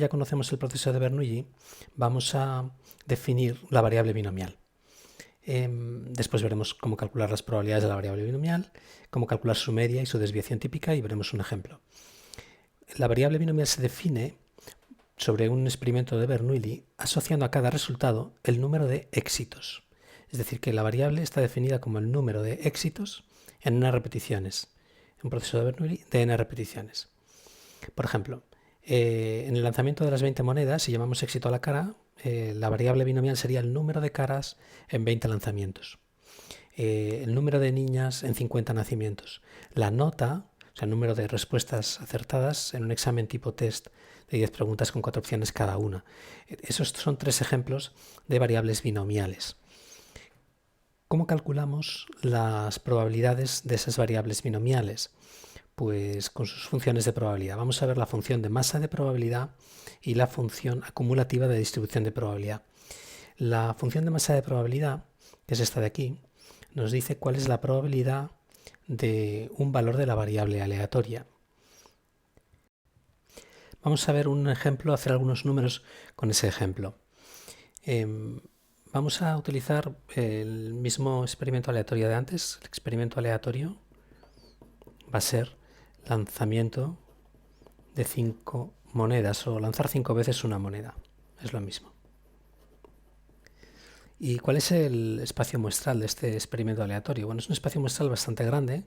Ya conocemos el proceso de Bernoulli, vamos a definir la variable binomial. Después veremos cómo calcular las probabilidades de la variable binomial, cómo calcular su media y su desviación típica y veremos un ejemplo. La variable binomial se define sobre un experimento de Bernoulli asociando a cada resultado el número de éxitos. Es decir, que la variable está definida como el número de éxitos en n repeticiones. Un proceso de Bernoulli de n repeticiones. Por ejemplo, en el lanzamiento de las 20 monedas, si llamamos éxito a la cara, la variable binomial sería el número de caras en 20 lanzamientos. El número de niñas en 50 nacimientos. La nota, o sea, el número de respuestas acertadas en un examen tipo test de 10 preguntas con 4 opciones cada una. Esos son 3 ejemplos de variables binomiales. ¿Cómo calculamos las probabilidades de esas variables binomiales? Pues con sus funciones de probabilidad. Vamos a ver la función de masa de probabilidad y la función acumulativa de distribución de probabilidad. La función de masa de probabilidad, que es esta de aquí, nos dice cuál es la probabilidad de un valor de la variable aleatoria. Vamos a ver un ejemplo, hacer algunos números con ese ejemplo. Vamos a utilizar el mismo experimento aleatorio de antes. El experimento aleatorio va a ser lanzamiento de 5 monedas o lanzar 5 veces una moneda. Es lo mismo. ¿Y cuál es el espacio muestral de este experimento aleatorio? Bueno, es un espacio muestral bastante grande,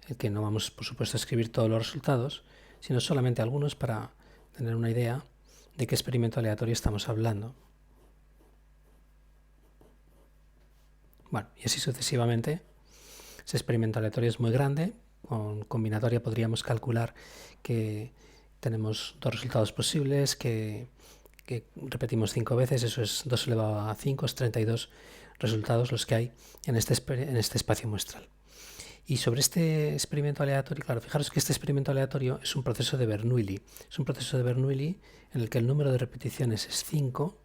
el que no vamos, por supuesto, a escribir todos los resultados, sino solamente algunos para tener una idea de qué experimento aleatorio estamos hablando. Bueno, y así sucesivamente. Ese experimento aleatorio es muy grande. Con combinatoria podríamos calcular que tenemos 2 resultados posibles, que repetimos 5 veces, eso es 2 elevado a 5, es 32 resultados los que hay en este espacio muestral. Y sobre este experimento aleatorio, claro, fijaros que este experimento aleatorio es un proceso de Bernoulli. Es un proceso de Bernoulli en el que el número de repeticiones es 5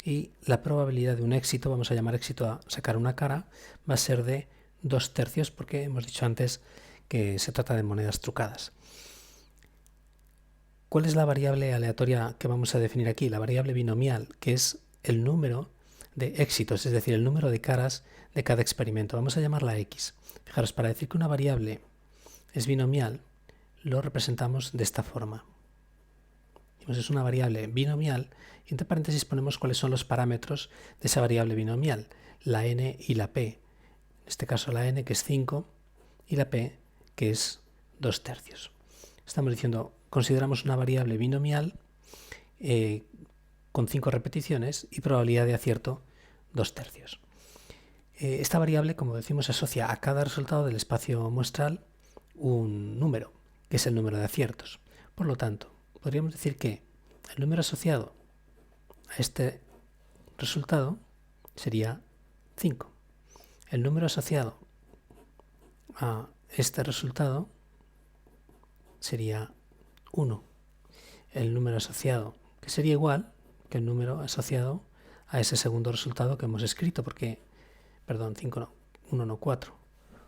y la probabilidad de un éxito, vamos a llamar éxito a sacar una cara, va a ser de 2/3 porque hemos dicho antes que se trata de monedas trucadas. ¿Cuál es la variable aleatoria que vamos a definir aquí? La variable binomial, que es el número de éxitos, es decir, el número de caras de cada experimento. Vamos a llamarla X. Fijaros, para decir que una variable es binomial, lo representamos de esta forma. Es una variable binomial y entre paréntesis ponemos cuáles son los parámetros de esa variable binomial, la n y la p. En este caso la n, que es 5, y la p, que es 2/3. Estamos diciendo, consideramos una variable binomial con 5 repeticiones y probabilidad de acierto 2/3. Esta variable, como decimos, asocia a cada resultado del espacio muestral un número, que es el número de aciertos. Por lo tanto, podríamos decir que el número asociado a este resultado sería 5. El número asociado a este resultado sería 1. El número asociado, que sería igual que el número asociado a ese segundo resultado que hemos escrito, porque, perdón, 5 no, 1 no, 4,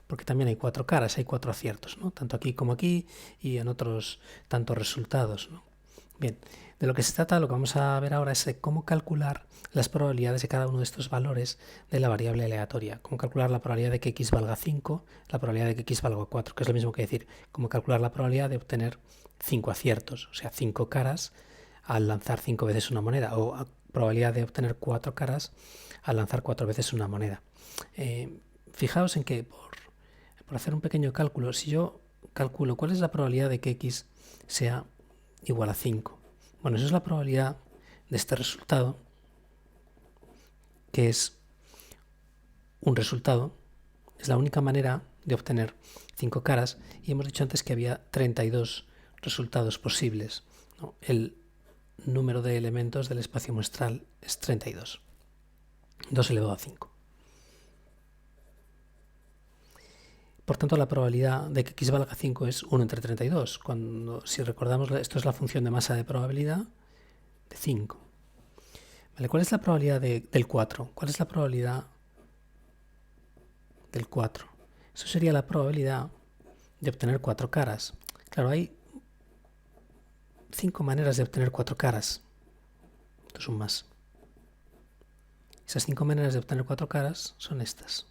porque también hay 4 caras, hay 4 aciertos, ¿no? Tanto aquí como aquí y en otros tantos resultados, ¿no? Bien, de lo que se trata, lo que vamos a ver ahora es de cómo calcular las probabilidades de cada uno de estos valores de la variable aleatoria. Cómo calcular la probabilidad de que x valga 5, la probabilidad de que x valga 4, que es lo mismo que decir cómo calcular la probabilidad de obtener 5 aciertos, o sea, 5 caras al lanzar 5 veces una moneda, o probabilidad de obtener 4 caras al lanzar 4 veces una moneda. Fijaos en que, por hacer un pequeño cálculo, si yo calculo cuál es la probabilidad de que x sea igual a 5. Bueno, eso es la probabilidad de este resultado, que es un resultado, es la única manera de obtener 5 caras, y hemos dicho antes que había 32 resultados posibles, ¿no? El número de elementos del espacio muestral es 32, 2 elevado a 5. Por tanto, la probabilidad de que x valga 5 es 1 entre 32. Si recordamos, esto es la función de masa de probabilidad de 5. ¿Vale? ¿Cuál es la probabilidad del 4? ¿Cuál es la probabilidad del 4? Eso sería la probabilidad de obtener 4 caras. Claro, hay 5 maneras de obtener 4 caras. Esto es un más. Esas 5 maneras de obtener 4 caras son estas.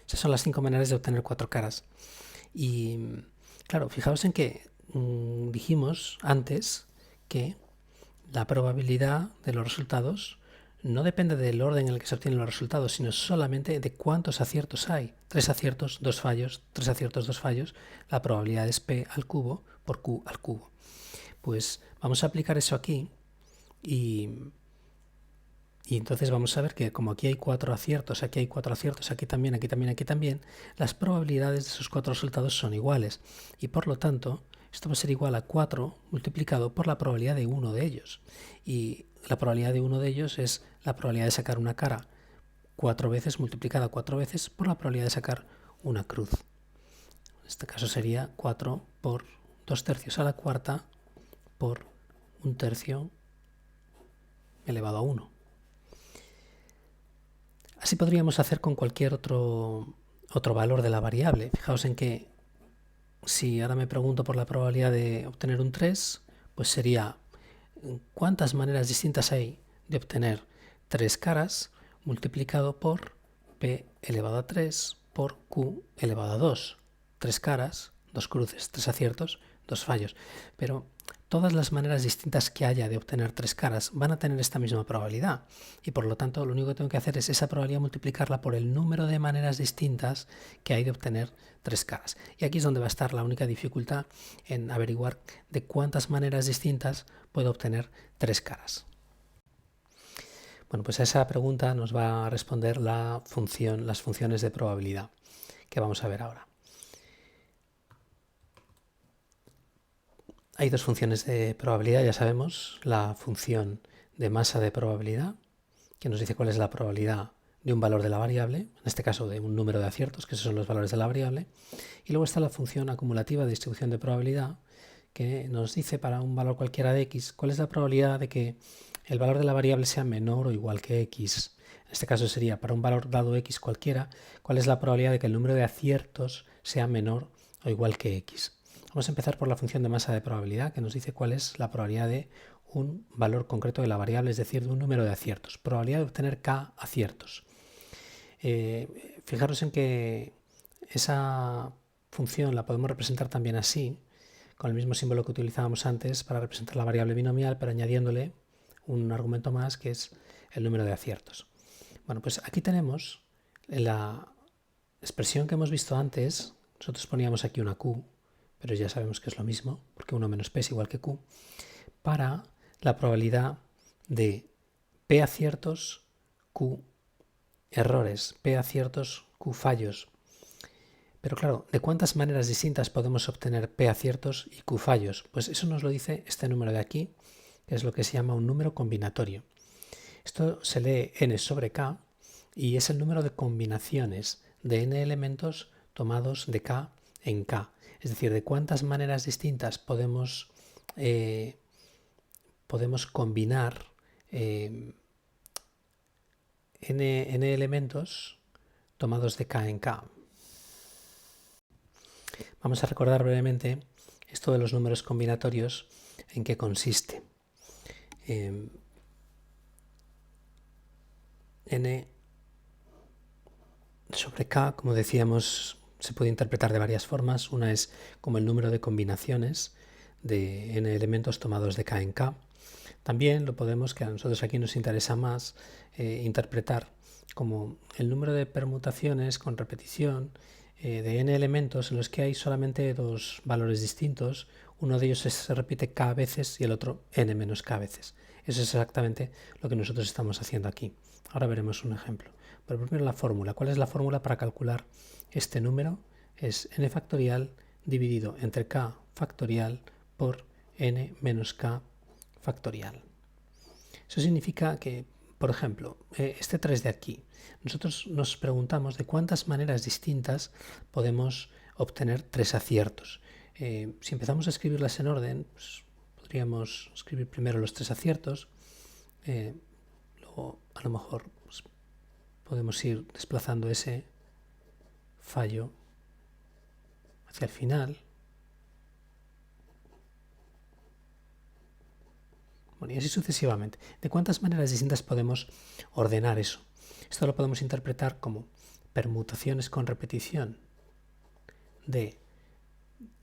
Esas son las 5 maneras de obtener 4 caras. Y claro, fijaos en que dijimos antes que la probabilidad de los resultados no depende del orden en el que se obtienen los resultados, sino solamente de cuántos aciertos hay. 3 aciertos, 2 fallos, 3 aciertos, 2 fallos. La probabilidad es p al cubo por q al cubo. Pues vamos a aplicar eso aquí y entonces vamos a ver que como aquí hay 4 aciertos, aquí hay 4 aciertos, aquí también, aquí también, aquí también, las probabilidades de esos 4 resultados son iguales. Y por lo tanto, esto va a ser igual a 4 multiplicado por la probabilidad de uno de ellos. Y la probabilidad de uno de ellos es la probabilidad de sacar una cara 4 veces multiplicada 4 veces por la probabilidad de sacar una cruz. En este caso sería 4 por 2 tercios a la cuarta por 1 tercio elevado a 1. Así podríamos hacer con cualquier otro valor de la variable. Fijaos en que si ahora me pregunto por la probabilidad de obtener un 3, pues sería cuántas maneras distintas hay de obtener 3 caras multiplicado por p elevado a 3 por q elevado a 2. 3 caras, 2 cruces, 3 aciertos, 2 fallos. Pero todas las maneras distintas que haya de obtener 3 caras van a tener esta misma probabilidad. Y por lo tanto, lo único que tengo que hacer es esa probabilidad multiplicarla por el número de maneras distintas que hay de obtener 3 caras. Y aquí es donde va a estar la única dificultad en averiguar de cuántas maneras distintas puedo obtener 3 caras. Bueno, pues a esa pregunta nos va a responder las funciones de probabilidad que vamos a ver ahora. Hay dos funciones de probabilidad, ya sabemos, la función de masa de probabilidad, que nos dice cuál es la probabilidad de un valor de la variable, en este caso de un número de aciertos, que esos son los valores de la variable, y luego está la función acumulativa de distribución de probabilidad, que nos dice para un valor cualquiera de x, cuál es la probabilidad de que el valor de la variable sea menor o igual que x. En este caso sería, para un valor dado x cualquiera, cuál es la probabilidad de que el número de aciertos sea menor o igual que x. Vamos a empezar por la función de masa de probabilidad, que nos dice cuál es la probabilidad de un valor concreto de la variable, es decir, de un número de aciertos. Probabilidad de obtener k aciertos. Fijaros en que esa función la podemos representar también así, con el mismo símbolo que utilizábamos antes para representar la variable binomial, pero añadiéndole un argumento más que es el número de aciertos. Bueno, pues aquí tenemos la expresión que hemos visto antes. Nosotros poníamos aquí una q, pero ya sabemos que es lo mismo, porque 1 menos p es igual que q, para la probabilidad de p aciertos, q errores, p aciertos, q fallos. Pero claro, ¿de cuántas maneras distintas podemos obtener p aciertos y q fallos? Pues eso nos lo dice este número de aquí, que es lo que se llama un número combinatorio. Esto se lee n sobre k y es el número de combinaciones de n elementos tomados de k en k. Es decir, de cuántas maneras distintas podemos combinar n elementos tomados de k en k. Vamos a recordar brevemente esto de los números combinatorios, en qué consiste. N sobre k, como decíamos, se puede interpretar de varias formas. Una es como el número de combinaciones de n elementos tomados de k en k. También lo podemos, que a nosotros aquí nos interesa más, interpretar como el número de permutaciones con repetición de n elementos en los que hay solamente dos valores distintos. Uno de ellos se repite k veces y el otro n menos k veces. Eso es exactamente lo que nosotros estamos haciendo aquí. Ahora veremos un ejemplo. Pero primero la fórmula. ¿Cuál es la fórmula para calcular este número? Es n factorial dividido entre k factorial por n menos k factorial. Eso significa que, por ejemplo, este 3 de aquí, nosotros nos preguntamos de cuántas maneras distintas podemos obtener 3 aciertos. Si empezamos a escribirlas en orden, pues podríamos escribir primero los 3 aciertos, luego a lo mejor podemos ir desplazando ese fallo hacia el final. Bueno, y así sucesivamente. ¿De cuántas maneras distintas podemos ordenar eso? Esto lo podemos interpretar como permutaciones con repetición de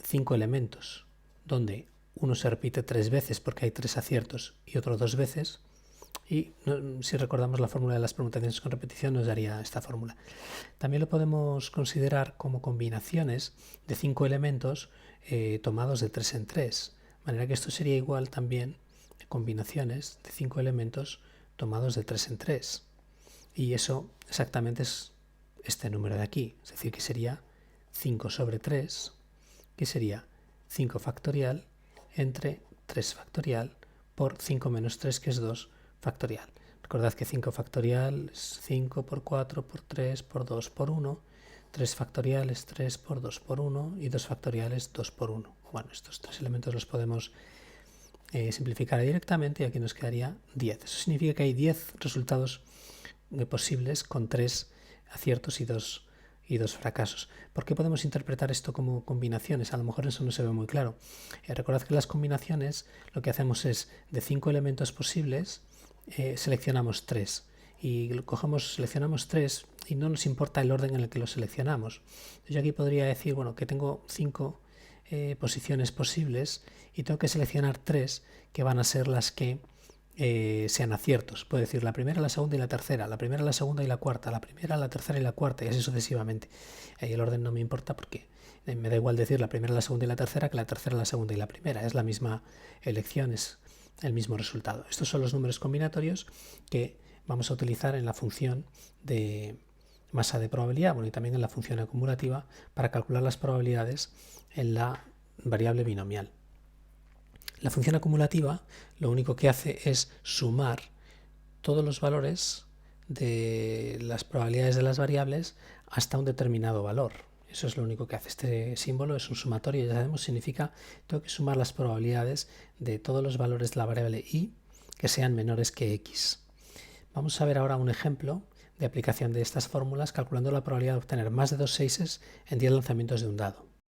5 elementos, donde uno se repite 3 veces porque hay 3 aciertos y otro 2 veces. Y si recordamos la fórmula de las permutaciones con repetición nos daría esta fórmula. También lo podemos considerar como combinaciones de 5 elementos tomados de 3 en 3. De manera que esto sería igual también a combinaciones de 5 elementos tomados de 3 en 3. Y eso exactamente es este número de aquí. Es decir, que sería 5 sobre 3, que sería 5 factorial entre 3 factorial por 5 menos 3, que es 2 factorial. Recordad que 5 factorial es 5 por 4 por 3 por 2 por 1. 3 factorial es 3 por 2 por 1 y 2 factorial es 2 por 1. Bueno, estos tres elementos los podemos simplificar directamente y aquí nos quedaría 10. Eso significa que hay 10 resultados posibles con 3 aciertos y 2 fracasos. ¿Por qué podemos interpretar esto como combinaciones? A lo mejor eso no se ve muy claro. Recordad que las combinaciones lo que hacemos es de 5 elementos posibles seleccionamos 3 y seleccionamos 3 y no nos importa el orden en el que los seleccionamos. Yo aquí podría decir, bueno, que tengo 5 posiciones posibles y tengo que seleccionar 3 que van a ser las que sean aciertos. Puedo decir la primera, la segunda y la tercera, la primera, la segunda y la cuarta, la primera, la tercera y la cuarta, y así sucesivamente. Ahí el orden no me importa porque me da igual decir la primera, la segunda y la tercera que la tercera, la segunda y la primera. Es la misma elección, es el mismo resultado. Estos son los números combinatorios que vamos a utilizar en la función de masa de probabilidad, bueno, y también en la función acumulativa para calcular las probabilidades en la variable binomial. La función acumulativa lo único que hace es sumar todos los valores de las probabilidades de las variables hasta un determinado valor. Eso es lo único que hace. Este símbolo es un sumatorio, ya sabemos, significa que tengo que sumar las probabilidades de todos los valores de la variable y que sean menores que x. Vamos a ver ahora un ejemplo de aplicación de estas fórmulas calculando la probabilidad de obtener más de 2 seises en 10 lanzamientos de un dado.